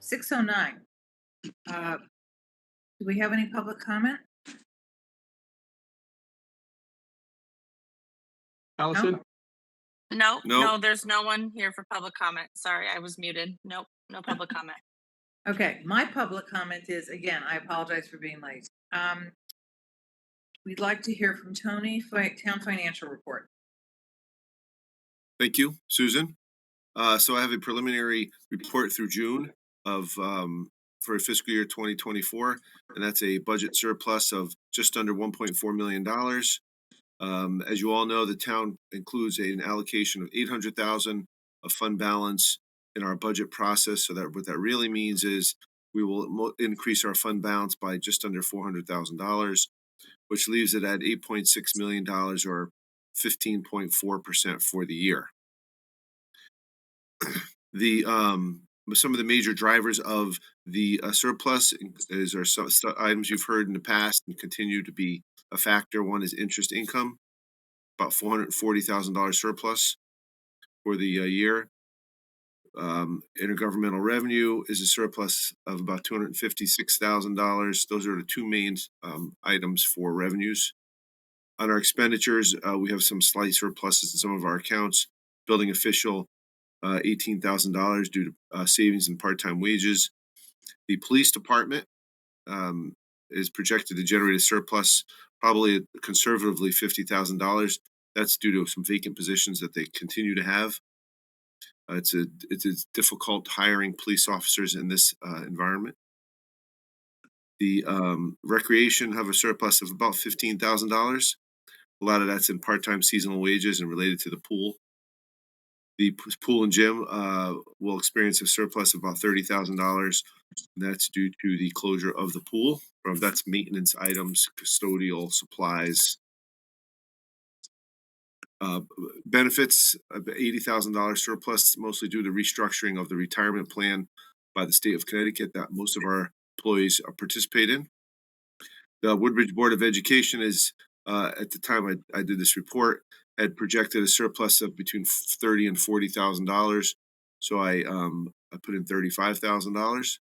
6:09. Uh, do we have any public comment? No? Allison? No, Nope. no, there's no one here for public comment. Sorry, I was muted. Nope, no public comment. Okay, my public comment is, again, I apologize for being late. We'd like to hear from Tony, Town Financial Report. Thank you, Susan. So I have a preliminary report through June of for fiscal year 2024, and that's a budget surplus of just under $1.4 million. As you all know, the town includes an allocation of 800,000 of fund balance in our budget process. So that what that really means is we will increase our fund balance by just under $400,000, which leaves it at $8.6 million or 15.4% for the year. The some of the major drivers of the surplus are some items you've heard in the past and continue to be a factor. One is interest income, about $440,000 surplus for the year. Intergovernmental revenue is a surplus of about $256,000. Those are the two main items for revenues. On our expenditures, we have some slight surpluses in some of our accounts. Building official, $18,000 due to savings in part-time wages. The police department is projected to generate a surplus, probably conservatively $50,000. That's due to some vacant positions that they continue to have. It's a difficult hiring police officers in this environment. The recreation have a surplus of about $15,000. A lot of that's in part-time seasonal wages and related to the pool. The pool and gym will experience a surplus of about $30,000. That's due to the closure of the pool. That's maintenance items, custodial supplies. Benefits, $80,000 surplus, mostly due to restructuring of the retirement plan by the state of Connecticut that most of our employees participate in. The Woodbridge Board of Education is, at the time I did this report, had projected a surplus of between $30,000 and $40,000. So I put in $35,000.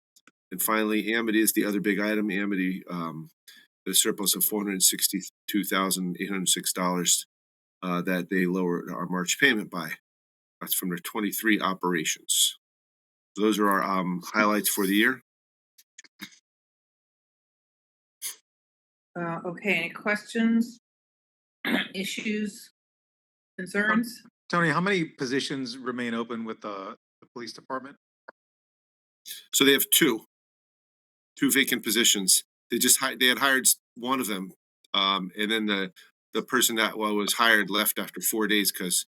And finally, Amity is the other big item. Amity, the surplus of $462,806 that they lowered our March payment by. That's from their 23 operations. So those are our highlights for the year. Okay, any questions, issues, concerns? Tony, how many positions remain open with the police department? So they have two vacant positions. They had hired one of them, and then the person that was hired left after 4 days because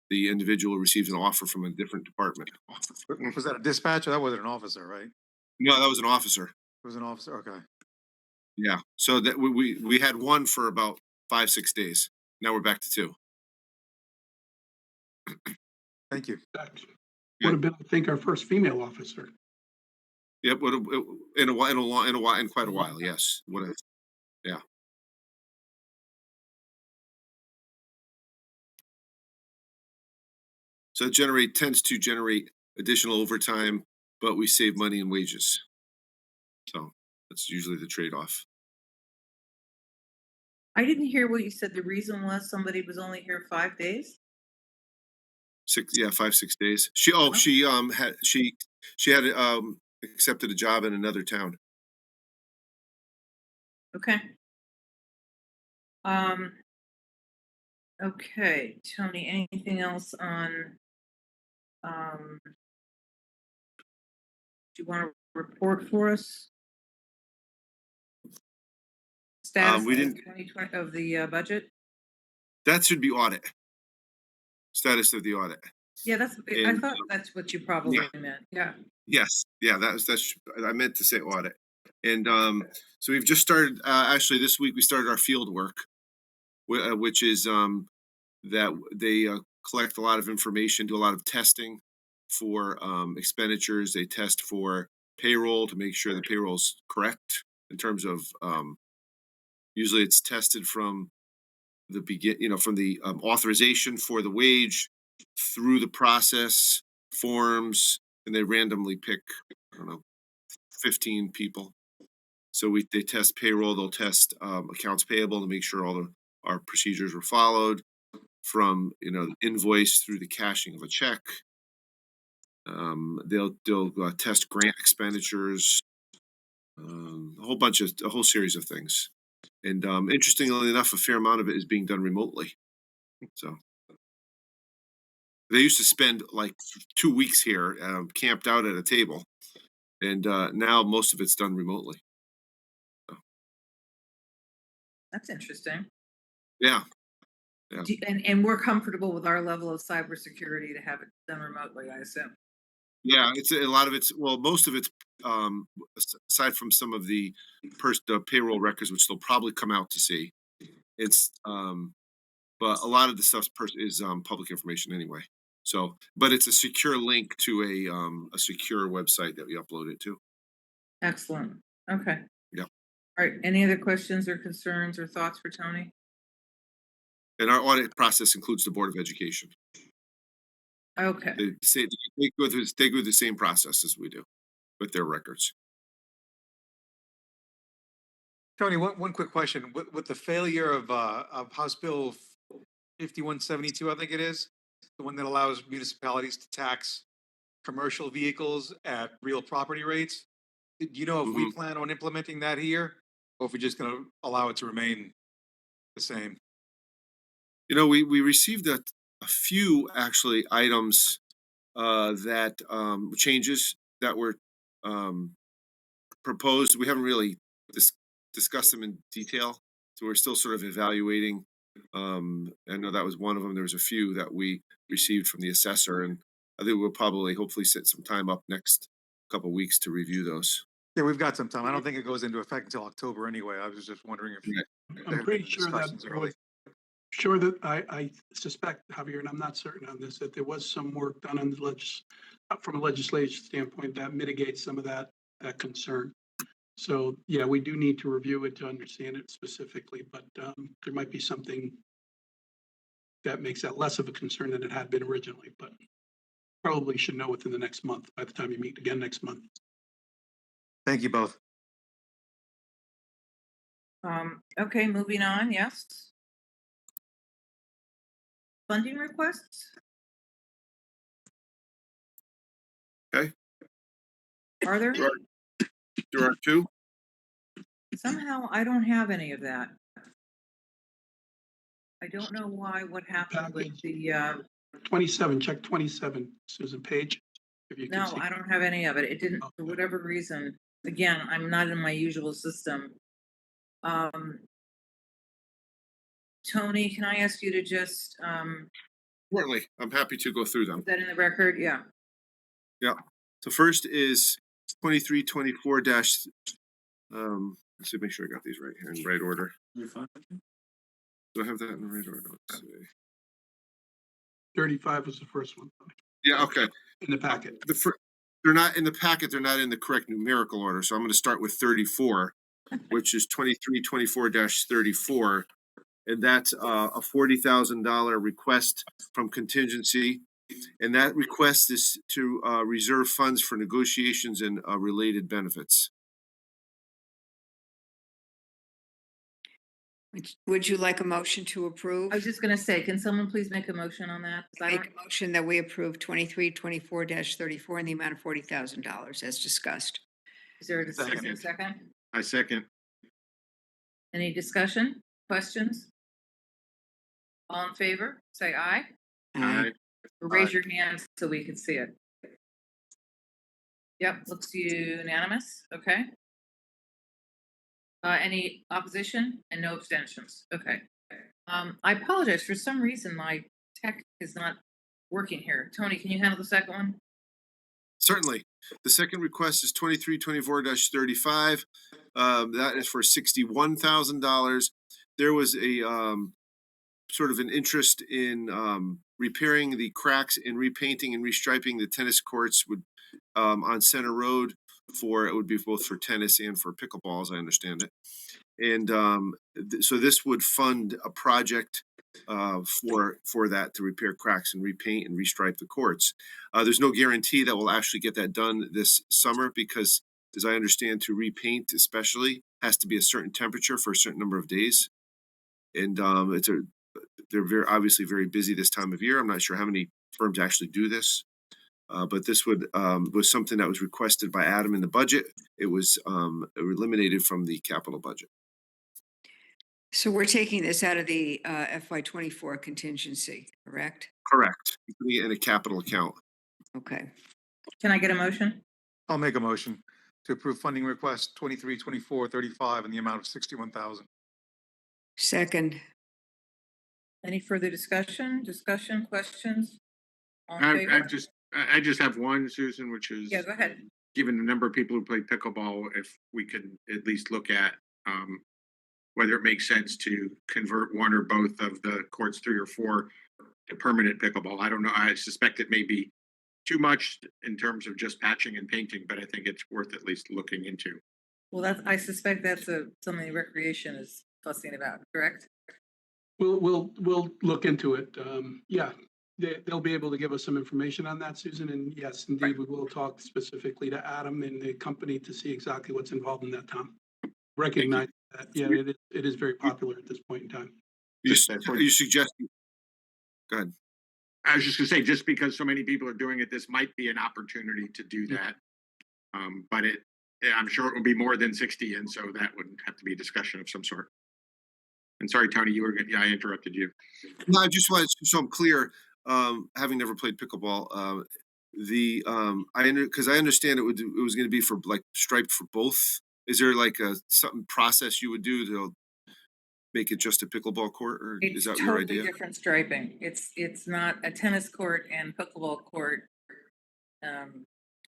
the individual received an offer from a different department. Was that a dispatcher? That wasn't an officer, right? No, that was an officer. It was an officer. Okay. Yeah. So that we had one for about 5-6 days. Now we're back to two. Thank you. That would have been, I think, our first female officer. Yep. In quite a while. Yes. What? Yeah. So it tends to generate additional overtime, but we save money in wages. So that's usually the trade-off. I didn't hear what you said. The reason was somebody was only here 5 days? 5-6 days. She had accepted a job in another town. Okay. Okay, Tony, anything else on, do you want to report for us? Status We of didn't. 2020 of the budget? That should be audit. Status of the audit. Yeah, I And thought that's what you probably meant. Yeah. yes, yeah, that's I meant to say audit. And so we've just started. Actually, this week we started our field work, which is that they collect a lot of information, do a lot of testing for expenditures. They test for payroll to make sure the payroll's correct in terms of usually it's tested from from the authorization for the wage through the process forms, and they randomly pick, I don't know, 15 people. So they test payroll, they'll test accounts payable to make sure our procedures were followed, from invoice through the cashing of a check. They'll test grant expenditures, a whole series of things. And interestingly enough, a fair amount of it is being done remotely. So they used to spend like 2 weeks here, camped out at a table, and now most of it's done remotely. That's interesting. Yeah, yeah. And we're comfortable with our level of cybersecurity to have it done remotely, I assume. Yeah, it's a lot of most of it's aside from some of the payroll records, which they'll probably come out to see. It's but a lot of the stuff is public information anyway. So, but it's a secure link to a secure website that we upload it to. Excellent. Okay. Yeah. All right. Any other questions or concerns or thoughts for Tony? And our audit process includes the Board of Education. Okay. They go through the same process as we do with their records. Tony, one quick question. With the failure of House Bill 5172, I think it is, the one that allows municipalities to tax commercial vehicles at real property rates. Do you know if we plan on implementing that here, or if we're just going to allow it to remain the same? We received a few actually items that changes that were proposed. We haven't really discussed them in detail, so we're still sort of evaluating. I know that was one of them. There was a few that we received from the assessor, and I think we'll probably hopefully set some time up next couple of weeks to review those. Yeah, we've got some time. I don't think it goes into effect until October anyway. I was just wondering if Right. there I'm had pretty been sure that, discussions early. sure that I suspect, Javier, and I'm not certain on this, that there was some work done on the from a legislation standpoint that mitigates some of that concern. So, yeah, we do need to review it to understand it specifically, but there might be something that makes that less of a concern than it had been originally, but probably should know within the next month, by the time you meet again next month. Thank you both. Okay, moving on. Yes. Funding requests? Okay. Are there? There are two. Somehow I don't have any of that. I don't know what happened with the, 27, check 27, Susan Page, if you can no, see. I don't have any of it. It didn't, for Okay. whatever reason. Again, I'm not in my usual system. Tony, can I ask you to just, Certainly, I'm happy to go through them. put that in the record? Yeah. Yeah. So first is 2324 dash. Let's see, make sure I got these right here in the right order. You're fine. Do I have that in the right order? Let's see. 35 was the first one Yeah. Okay. in the packet. They're not in the packet. They're not in the correct numerical order. So I'm going to start with 34, which is 2324 dash 34. And that's a $40,000 request from contingency. And that request is to reserve funds for negotiations and related benefits. Would you like a motion to approve? I was just gonna say, can someone please make a motion on that? 'Cause I Make don't- a motion that we approve 2324-34 in the amount of $40,000 as discussed. Is there a Second. second? I second. Any discussion, questions? All in favor, say aye. Aye. Or raise your hand so we can see it. Yep, looks unanimous, okay. Any opposition and no abstentions, okay. I apologize, for some reason my tech is not working here. Tony, can you handle the second one? Certainly. The second request is 2324 dash 35. That is for $61,000. There was a sort of an interest in repairing the cracks and repainting and restriping the tennis courts on Center Road. It would be both for tennis and for pickleball, as I understand it. And so this would fund a project for that, to repair cracks and repaint and restripe the courts. There's no guarantee that we'll actually get that done this summer, because as I understand, to repaint especially, has to be a certain temperature for a certain number of days. And they're very obviously very busy this time of year. I'm not sure how many firms actually do this. But this was something that was requested by Adam in the budget. It was eliminated from the capital budget. So we're taking this out of the FY '24 contingency, correct? Correct. Putting it in a capital account. Okay. Can I get a motion? I'll make a motion to approve funding request 23-24-35 in the amount of 61,000. Second, Any further discussion, questions? All in I favor? I just have one, Susan, which is, Yeah, go ahead. given the number of people who play pickleball, if we could at least look at whether it makes sense to convert one or both of the courts 3 or 4 to permanent pickleball. I don't know. I suspect it may be too much in terms of just patching and painting, but I think it's worth at least looking into. Well, I suspect that's something recreation is fussing about, correct? We'll look into it. Yeah, they'll be able to give us some information on that, Susan. And yes, indeed, we will talk specifically to Adam and the company to see exactly what's involved in that, Tom. Recognize that, yeah, it is very popular at this point in time. Are you suggesting? Go ahead. I was just gonna say, just because so many people are doing it, this might be an opportunity to do that. But I'm sure it will be more than 60, and so that would have to be a discussion of some sort. And sorry, Tony, I interrupted you. No, I just wanted so I'm clear. Having never played pickleball, because I understand it was going to be for like striped for both. Is there like a something process you would do to make it just a pickleball court, or is It's that your totally idea? different striping. It's not a tennis court and pickleball court.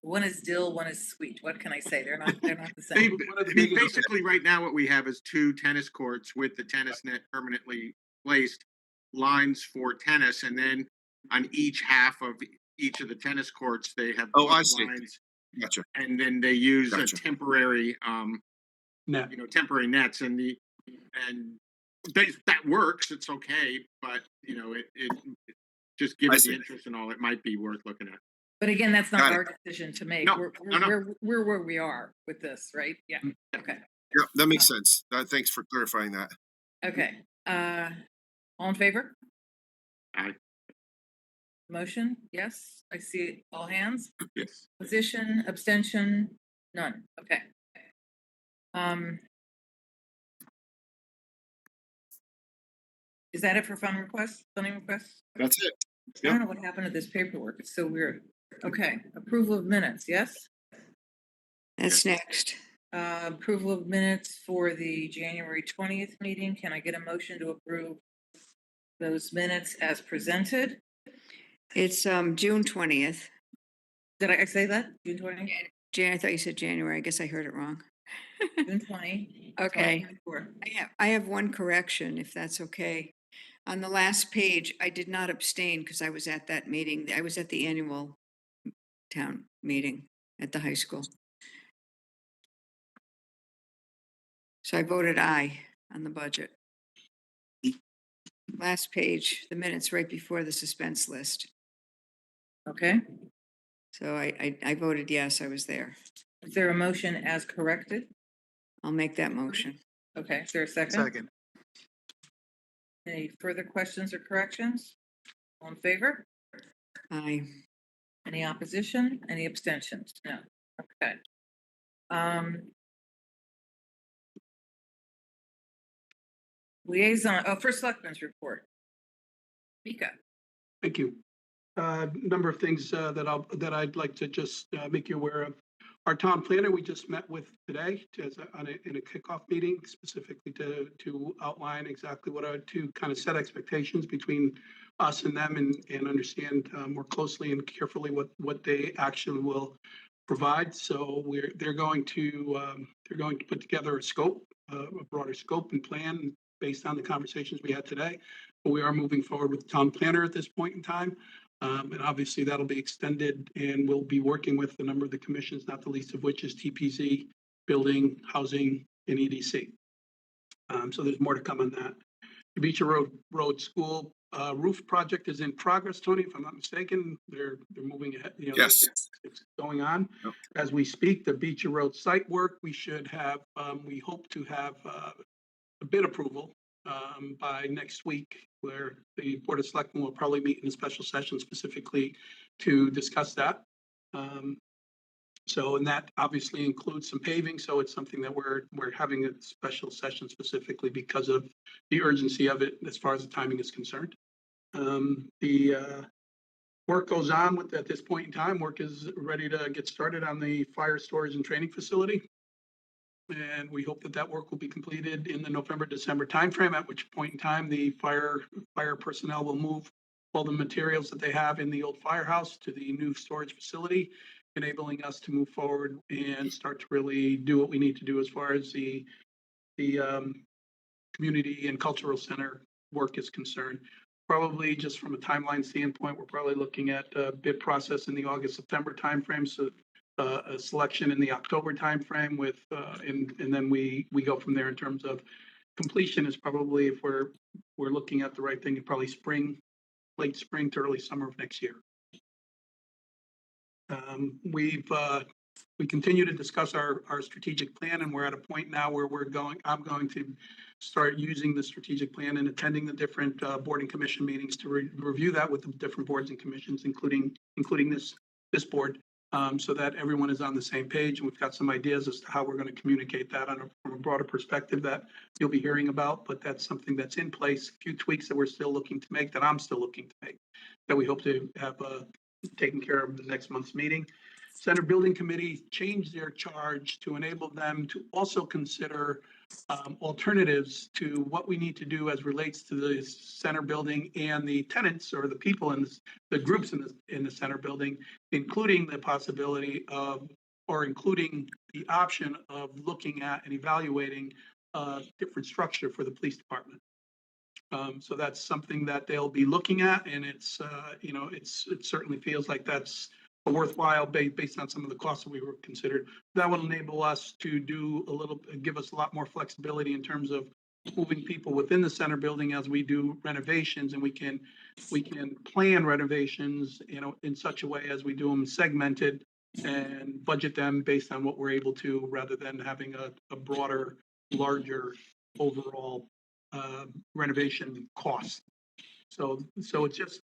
One is dill, one is sweet. What can I say? They're not the same. One of the biggest- Basically, right now, what we have is 2 tennis courts with the tennis net permanently placed, lines for tennis, and then on each half of each of the tennis courts, they have Oh, I both see. lines, Gotcha. and then they use Gotcha. a temporary, Net. temporary nets, and that works. It's okay, but it just given see. the interest and all, it might be worth looking at. But again, that's not Got it. our decision to make. No, We're no. where we are with this, right? Yeah. Okay. Yeah, that makes sense. Thanks for clarifying that. Okay. All in favor? Aye. Motion? Yes. I see all hands. Yes. Position, abstention, none. Okay. Is that it for funding requests? That's it. I don't know what happened to this paperwork. It's so weird. Okay, approval of minutes, yes? that's next. Approval of minutes for the January 20th meeting. Can I get a motion to approve those minutes as presented? It's June 20th. Did I say that? June 20? I thought you said January. I guess I heard it wrong. June 20. Okay. 2024. I have one correction, if that's okay. On the last page, I did not abstain because I was at that meeting. I was at the annual town meeting at the high school. So I voted aye on the budget. Last page, the minutes right before the suspense list. Okay, So I voted yes, I was there. is there a motion as corrected? I'll make that motion. Okay, is there a second? Second. Any further questions or corrections? All in favor? Aye. Any opposition? Any abstentions? No. Okay. Liaison, first selectmen's report. Mika. Thank you. Number of things that I'd like to just make you aware of. Our town planner, we just met with today in a kickoff meeting, specifically to outline exactly to kind of set expectations between us and them and understand more closely and carefully what they actually will provide. So they're going to put together a broader scope and plan based on the conversations we had today. But we are moving forward with the town planner at this point in time. And obviously that'll be extended, and we'll be working with a number of the commissions, not the least of which is TPZ, Building, Housing, and EDC. So there's more to come on that. The Beecher Road School roof project is in progress, Tony, if I'm not mistaken. They're moving ahead, you know. Yes. It's going on. Yep. As we speak, the Beecher Road site work, we should have, we hope to have a bid approval by next week, where the Board of Selectmen will probably meet in a special session specifically to discuss that. So, and that obviously includes some paving, so it's something that we're having a special session specifically because of the urgency of it as far as the timing is concerned. The work goes on at this point in time. Work is ready to get started on the fire storage and training facility. And we hope that that work will be completed in the November, December timeframe, at which point in time the fire personnel will move all the materials that they have in the old firehouse to the new storage facility, enabling us to move forward and start to really do what we need to do as far as the community and cultural center work is concerned. Probably just from a timeline standpoint, we're probably looking at a bid process in the August, September timeframe. So a selection in the October timeframe with, and then we go from there in terms of completion is probably, if we're looking at the right thing, probably late spring to early summer of next year. We continue to discuss our strategic plan, and we're at a point now where I'm going to start using the strategic plan and attending the different board and commission meetings to review that with the different boards and commissions, including this board, so that everyone is on the same page. And we've got some ideas as to how we're going to communicate that from a broader perspective that you'll be hearing about, but that's something that's in place. A few tweaks that we're still looking to make, that I'm still looking to make, that we hope to have taken care of the next month's meeting. Center Building Committee changed their charge to enable them to also consider alternatives to what we need to do as relates to the center building and the tenants or the people in the groups in the center building, including the possibility of, or including the option of looking at and evaluating a different structure for the police department. So that's something that they'll be looking at, and it's, you know, it certainly feels like that's a worthwhile based on some of the costs that we were considered. That will enable us to give us a lot more flexibility in terms of moving people within the center building as we do renovations, and we can plan renovations, you know, in such a way as we do them segmented and budget them based on what we're able to, rather than having a broader, larger overall renovation cost. So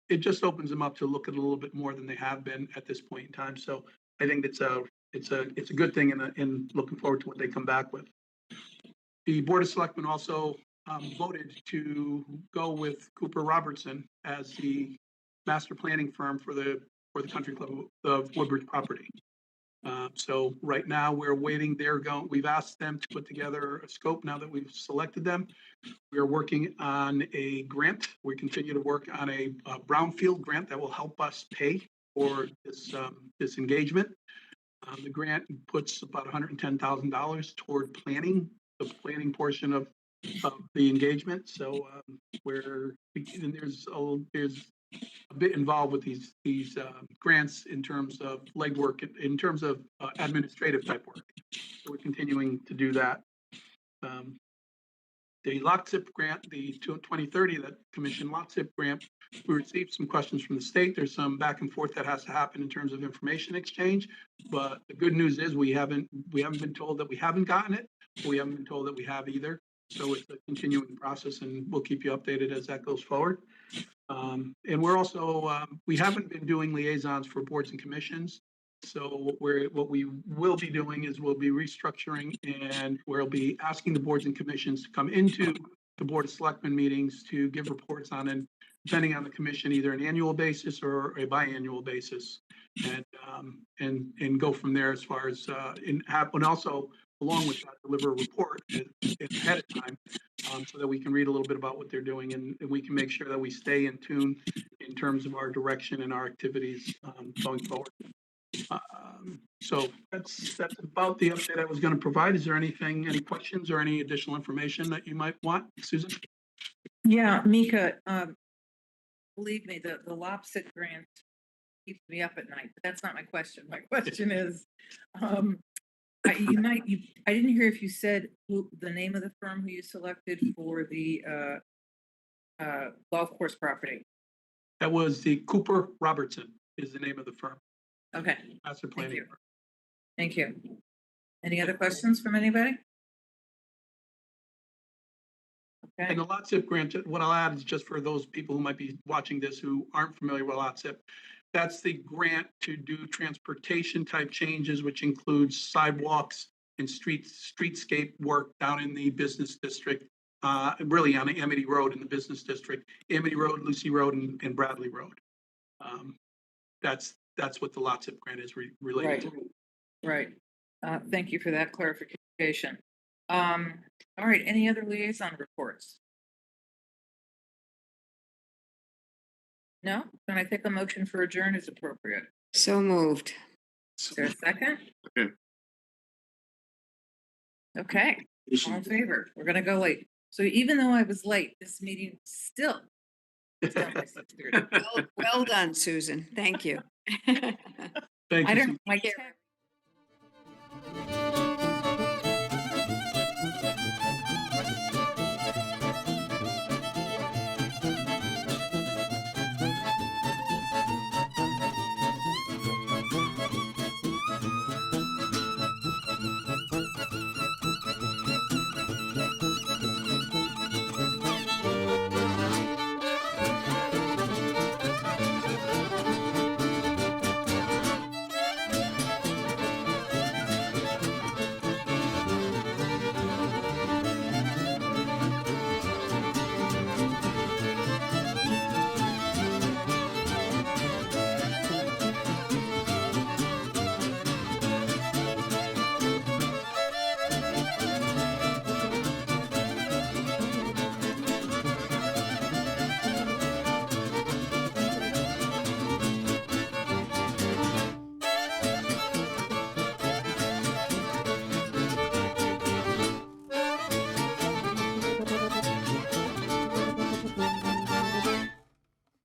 it just opens them up to look at a little bit more than they have been at this point in time. So I think it's a good thing, in looking forward to what they come back with. The Board of Selectmen also voted to go with Cooper Robertson as the master planning firm for the Country Club of Woodbridge property. So right now we're waiting. We've asked them to put together a scope now that we've selected them. We are working on a grant. We continue to work on a brownfield grant that will help us pay for this engagement. The grant puts about $110,000 toward the planning portion of the engagement. So there's a bit involved with these grants in terms of legwork, in terms of administrative type work. So we're continuing to do that. The LOTSIP grant, the 2030, that Commission LOTSIP grant, we received some questions from the state. There's some back and forth that has to happen in terms of information exchange. But the good news is we haven't been told that we haven't gotten it. We haven't been told that we have either. So it's a continuing process, and we'll keep you updated as that goes forward. And we're also, we haven't been doing liaisons for boards and commissions. So what we will be doing is we'll be restructuring, and we'll be asking the boards and commissions to come into the Board of Selectmen meetings to give reports on, and depending on the commission, either an annual basis or a biannual basis, and go from there as far as, and also along with that, deliver a report ahead of time, so that we can read a little bit about what they're doing, and we can make sure that we stay in tune in terms of our direction and our activities going forward. So that's about the update I was going to provide. Is there any questions or any additional information that you might want, Susan? Yeah, Mika, believe me, the LOPSIT grant keeps me up at night, but that's not my question. My question is, I didn't hear if you said the name of the firm who you selected for the golf course property? That was the Cooper Robertson is the name of the firm. Okay, Master thank planning. you. Thank you. Any other questions from anybody? Okay, And the lot zip grant, what I'll add is just for those people who might be watching this who aren't familiar with lot zip. That's the grant to do transportation type changes, which includes sidewalks and streetscape work down in the business district. Really on the Amity Road in the business district, Amity Road, Lucy Road and Bradley Road. That's what the lot zip grant is related right, to. right. Thank you for that clarification. All right, any other liaison reports? No? Then I think a motion for adjourn is appropriate. So moved. Is there a second? Okay. Okay, all in favor? We're gonna go late. So even though I was late, this meeting still. is done by 6:30. Well done, Susan. Thank you. Thank I you. don't, my Care. tech